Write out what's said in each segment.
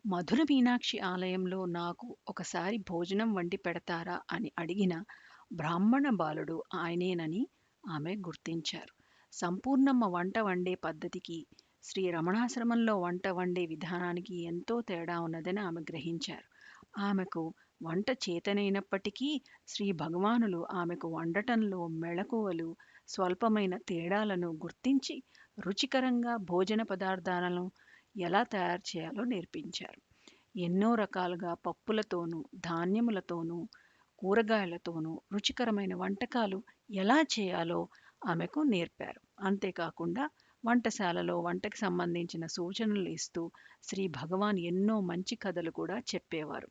మధుర మీనాక్షి ఆలయంలో నాకు ఒకసారి భోజనం వండి పెడతారా అని అడిగిన బ్రాహ్మణ బాలుడు ఆయనేనని ఆమె గుర్తించారు. సంపూర్ణమ్మ వంట వండే పద్ధతికి, శ్రీ రమణాశ్రమంలో వంట వండే విధానానికి ఎంతో తేడా ఉన్నదని ఆమె గ్రహించారు. ఆమెకు వంట చేతనైనప్పటికీ శ్రీ భగవానులు ఆమెకు వండటంలో మెళకువలు, స్వల్పమైన తేడాలను గుర్తించి రుచికరంగా భోజన పదార్థాలను ఎలా తయారు చేయాలో నేర్పించారు. ఎన్నో రకాలుగా పప్పులతోనూ, ధాన్యములతోనూ, కూరగాయలతోనూ రుచికరమైన వంటకాలు ఎలా చేయాలో ఆమెకు నేర్పారు. అంతేకాకుండా వంటశాలలో వంటకి సంబంధించిన సూచనలు ఇస్తూ శ్రీ భగవాన్ ఎన్నో మంచి కథలు కూడా చెప్పేవారు.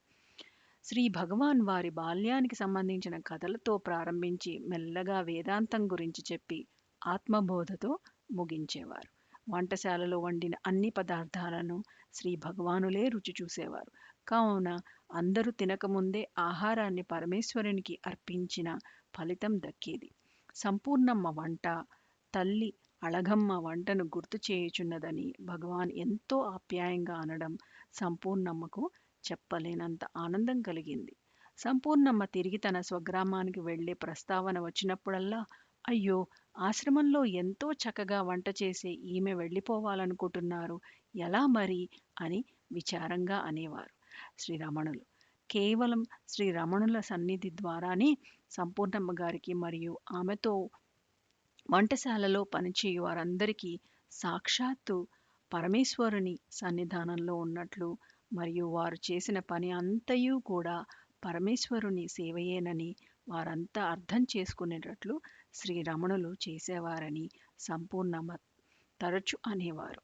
శ్రీ భగవాన్ వారి బాల్యానికి సంబంధించిన కథలతో ప్రారంభించి మెల్లగా వేదాంతం గురించి చెప్పి ఆత్మబోధతో ముగించేవారు. వంటశాలలో వండిన అన్ని పదార్థాలను శ్రీ భగవానులే రుచి చూసేవారు. కావున అందరూ తినకముందే ఆహారాన్ని పరమేశ్వరునికి అర్పించిన ఫలితం దక్కేది. సంపూర్ణమ్మ వంట తల్లి అళగమ్మ వంటను గుర్తు చేయుచున్నదని భగవాన్ ఎంతో ఆప్యాయంగా అనడం సంపూర్ణమ్మకు చెప్పలేనంత ఆనందం కలిగింది. సంపూర్ణమ్మ తిరిగి తన స్వగ్రామానికి వెళ్ళే ప్రస్తావన వచ్చినప్పుడల్లా, అయ్యో, ఆశ్రమంలో ఎంతో చక్కగా వంట చేసే ఈమె వెళ్ళిపోవాలనుకుంటున్నారు, ఎలా మరి అని విచారంగా అనేవారు శ్రీరమణులు. కేవలం శ్రీ రమణుల సన్నిధి ద్వారానే సంపూర్ణమ్మ గారికి మరియు ఆమెతో వంటశాలలో పనిచేయు వారందరికీ సాక్షాత్తు పరమేశ్వరుని సన్నిధానంలో ఉన్నట్లు మరియు వారు చేసిన పని అంతయు కూడా పరమేశ్వరుని సేవయేనని వారంతా అర్థం చేసుకునేటట్లు శ్రీ రమణులు చేసేవారని సంపూర్ణమ్మ తరచు అనేవారు.